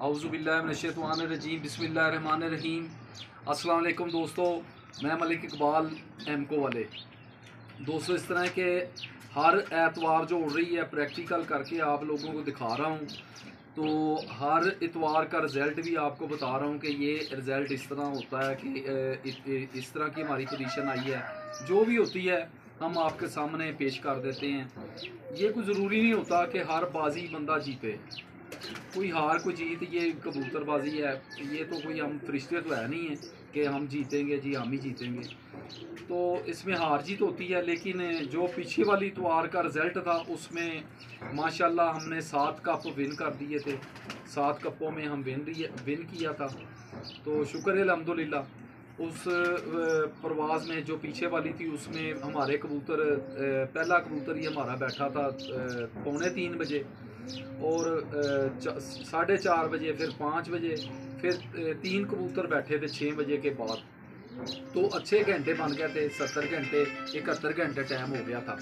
औज़ुबिल्लाहिमिनश्शैतानिर्रजीम बिस्मिल्लाहिर्रहमानिर्रहीम। अस्सलाम वालेकुम दोस्तों, मैं मलिक इकबाल एमको वाले। दोस्तों, इस तरह के हर एतवार जो उड़ रही है प्रैक्टिकल करके आप लोगों को दिखा रहा हूँ। तो हर इतवार का रिज़ल्ट भी आपको बता रहा हूँ कि ये रिज़ल्ट इस तरह होता है कि इस तरह की हमारी पोजीशन आई है। जो भी होती है हम आपके सामने पेश कर देते हैं। ये कोई ज़रूरी नहीं होता कि हर बाजी बंदा जीते, कोई हार कोई जीत, ये कबूतरबाजी है। ये तो कोई हम फरिश्ते तो है नहीं है कि हम जीतेंगे जी, हम ही जीतेंगे। तो इसमें हार जीत होती है, लेकिन जो पीछे वाली इतवार का रिज़ल्ट था उसमें माशाल्लाह हमने 7 कप विन कर दिए थे। 7 कपों में हम विन किया था। तो शुक्र है अल्हम्दुलिल्लाह। उस परवाज़ में जो पीछे वाली थी उसमें हमारे कबूतर, पहला कबूतर ही हमारा बैठा था 2:45 बजे, और 4:30 बजे, फिर 5 बजे, फिर 3 कबूतर बैठे थे 6 बजे के बाद। तो अच्छे घंटे बन गए थे, 70 घंटे 71 घंटे टाइम हो गया था।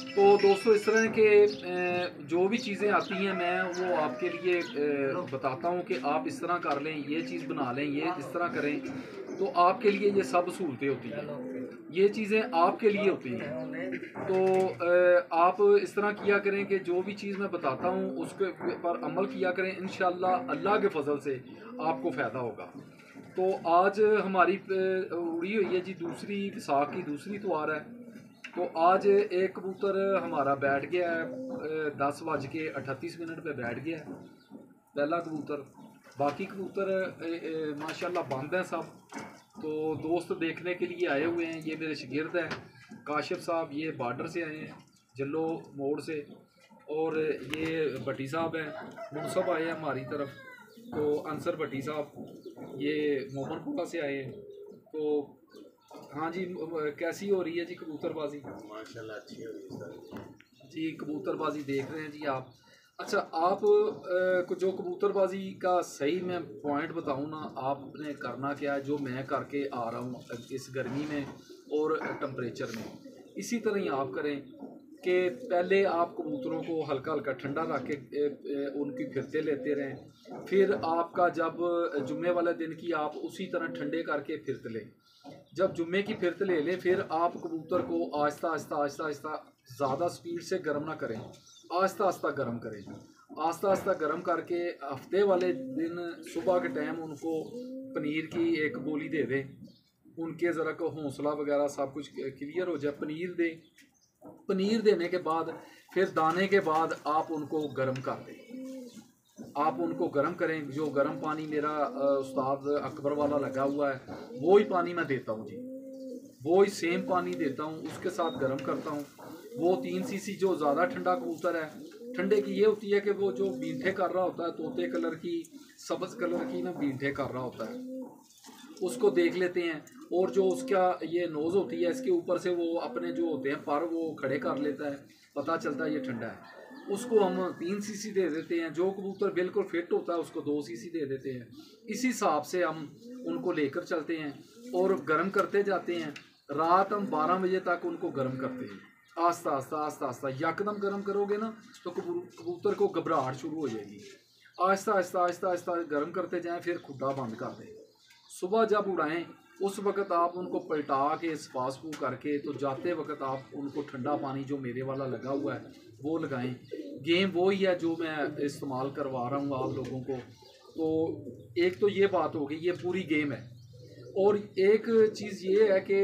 तो दोस्तों, इस तरह के जो भी चीज़ें आती हैं मैं वो आपके लिए बताता हूँ कि आप इस तरह कर लें, ये चीज़ बना लें, ये इस तरह करें, तो आपके लिए ये सब सहूलतें होती हैं। ये चीज़ें आपके लिए होती हैं। तो आप इस तरह किया करें कि जो भी चीज़ मैं बताता हूँ उसके पर अमल किया करें। इंशाअल्लाह अल्लाह के फजल से आपको फ़ायदा होगा। तो आज हमारी उड़ी हुई है जी दूसरी विसाख की दूसरी इतवार है। तो आज एक कबूतर हमारा बैठ गया है 10:38 पे बैठ गया है पहला कबूतर। बाकी कबूतर माशाल्लाह बंद हैं सब। तो दोस्त देखने के लिए आए हुए हैं। ये मेरे शागिर्द हैं काशिफ साहब, ये बॉर्डर से आए हैं, जल्लो मोड़ से। और ये भट्टी साहब हैं, मुनसब आए हैं हमारी तरफ। तो अंसर भट्टी साहब ये मोमनपुरा से आए हैं। तो हाँ जी, कैसी हो रही है जी कबूतरबाजी? माशाल्लाह अच्छी हो रही है सर जी, कबूतरबाजी देख रहे हैं जी आप। अच्छा, आप जो कबूतरबाजी का सही मैं पॉइंट बताऊं ना, आपने करना क्या है जो मैं करके आ रहा हूँ इस गर्मी में और टेम्परेचर में, इसी तरह ही आप करें कि पहले आप कबूतरों को हल्का हल्का ठंडा रख के उनकी फिरते लेते रहें। फिर आपका जब जुम्मे वाले दिन की आप उसी तरह ठंडे करके फिरते लें। जब जुम्मे की फिरत ले लें, फिर आप कबूतर को आहिस्ता आहिस्ता आहिस्ता आहिस्ता, ज़्यादा स्पीड से गर्म ना करें, आहिस्ता आहिस्ता गर्म करें। आहिस्ता आहिस्ता गर्म करके हफ्ते वाले दिन सुबह के टाइम उनको पनीर की एक गोली दे दें। उनके ज़रा को हौसला वगैरह सब कुछ क्लियर हो जाए, पनीर दें। पनीर देने के बाद फिर दाने के बाद आप उनको गर्म कर दें। आप उनको गर्म करें। जो गर्म पानी मेरा उस्ताद अकबर वाला लगा हुआ है वो ही पानी मैं देता हूँ जी, वो ही सेम पानी देता हूँ, उसके साथ गर्म करता हूँ। वो 3 सीसी जो ज़्यादा ठंडा कबूतर है, ठंडे की ये होती है कि वो जो बींठे कर रहा होता है, तोते कलर की सब्ज़ कलर की ना बींठे कर रहा होता है, उसको देख लेते हैं। और जो उसका ये नोज़ होती है, इसके ऊपर से वो अपने जो होते हैं पर वो खड़े कर लेता है, पता चलता है ये ठंडा है। उसको हम 3 सीसी दे देते हैं। जो कबूतर बिल्कुल फिट होता है उसको 2 सीसी दे देते हैं। इसी हिसाब से हम उनको लेकर चलते हैं और गर्म करते जाते हैं। रात हम 12 बजे तक उनको गर्म करते हैं, आस्ता आस्ता आस्ता आस्ता। यकदम गर्म करोगे ना तो कबूतर को घबराहट शुरू हो जाएगी। आहिस्ता आहिस्ता आहिस्ता आहिस्ता गर्म करते जाएं, फिर खुदा बंद कर दें। सुबह जब उड़ाएं उस वक़्त आप उनको पलटा के सफा सफू करके, तो जाते वक्त आप उनको ठंडा पानी जो मेरे वाला लगा हुआ है वो लगाएं। गेम वो ही है जो मैं इस्तेमाल करवा रहा हूँ आप लोगों को। तो एक तो ये बात होगी, ये पूरी गेम है। और एक चीज़ ये है कि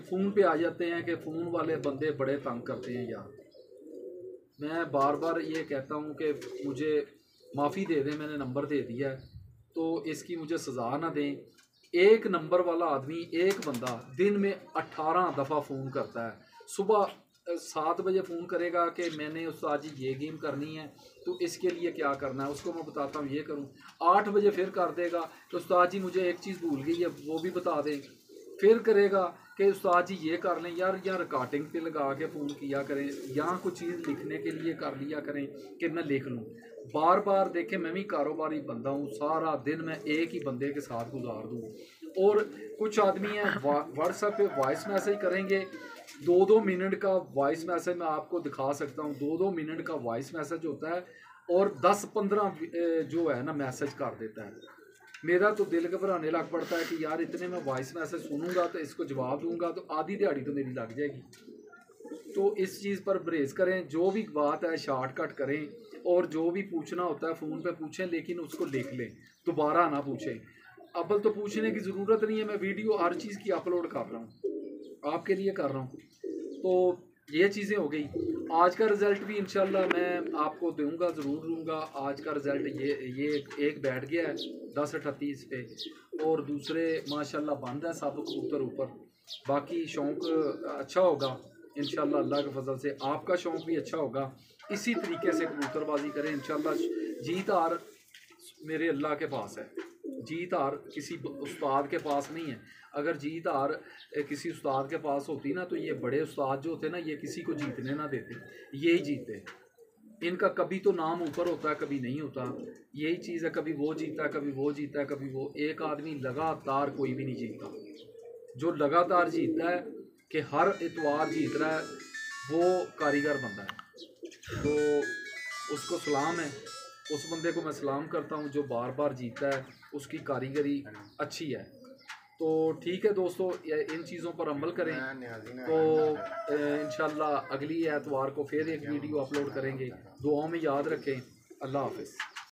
फ़ोन पे आ जाते हैं कि फ़ोन वाले बंदे बड़े तंग करते हैं यार। मैं बार बार ये कहता हूँ कि मुझे माफ़ी दे दें, मैंने नंबर दे दिया है तो इसकी मुझे सज़ा ना दें। एक नंबर वाला आदमी, एक बंदा दिन में 18 दफ़ा फ़ोन करता है। सुबह 7 बजे फ़ोन करेगा कि मैंने उस्ताद जी ये गेम करनी है, तो इसके लिए क्या करना है, उसको मैं बताता हूँ ये करूँ। 8 बजे फिर कर देगा कि उस्ताद जी मुझे एक चीज़ भूल गई है वो भी बता दें। फिर करेगा कि उस्ताद जी ये कर लें। यार यहाँ रिकॉर्डिंग पे लगा के फ़ोन किया करें, यहाँ कुछ चीज़ लिखने के लिए कर लिया करें कि मैं लिख लूँ। बार बार देखें, मैं भी कारोबारी बंदा हूँ, सारा दिन मैं एक ही बंदे के साथ गुजार दूँ। और कुछ आदमी हैं व्हाट्सएप पे वॉइस मैसेज करेंगे, 2-2 मिनट का वॉइस मैसेज मैं आपको दिखा सकता हूँ। 2-2 मिनट का वॉइस मैसेज होता है। और 10-15 जो है ना मैसेज कर देता है। मेरा तो दिल घबराने लग पड़ता है कि यार इतने मैं वॉइस मैसेज सुनूंगा तो इसको जवाब दूंगा तो आधी दिहाड़ी तो मेरी लग जाएगी। तो इस चीज़ पर परहेज़ करें, जो भी बात है शॉर्टकट करें, और जो भी पूछना होता है फ़ोन पे पूछें, लेकिन उसको लिख लें, दोबारा ना पूछें। अव्वल तो पूछने की ज़रूरत नहीं है, मैं वीडियो हर चीज़ की अपलोड कर रहा हूँ, आपके लिए कर रहा हूँ। तो ये चीज़ें हो गई। आज का रिज़ल्ट भी इंशाल्लाह मैं आपको दूंगा, ज़रूर दूंगा। आज का रिज़ल्ट ये एक बैठ गया है 1038 पे, और दूसरे माशाल्लाह बंद है सब कबूतर ऊपर। बाकी शौक़ अच्छा होगा इंशाल्लाह, अल्लाह के फजल से आपका शौक़ भी अच्छा होगा। इसी तरीके से कबूतरबाजी करें इंशाल्लाह। जीत हार मेरे अल्लाह के पास है, जीत हार किसी उस्ताद के पास नहीं है। अगर जीत हार किसी उस्ताद के पास होती ना, तो ये बड़े उस्ताद जो होते ना, ये किसी को जीतने ना देते, यही जीते। इनका कभी तो नाम ऊपर होता है, कभी नहीं होता। यही चीज़ है, कभी वो जीता है, कभी वो जीता है, कभी वो। एक आदमी लगातार कोई भी नहीं जीतता। जो लगातार जीतता है कि हर इतवार जीत रहा है, वो कारीगर बंदा है। तो उसको सलाम है, उस बंदे को मैं सलाम करता हूँ जो बार बार जीतता है, उसकी कारीगरी अच्छी है। तो ठीक है दोस्तों, इन चीज़ों पर अमल करें। तो इंशाल्लाह अगली एतवार को फिर एक वीडियो अपलोड करेंगे। दुआओं में याद रखें। अल्लाह हाफ़िज़।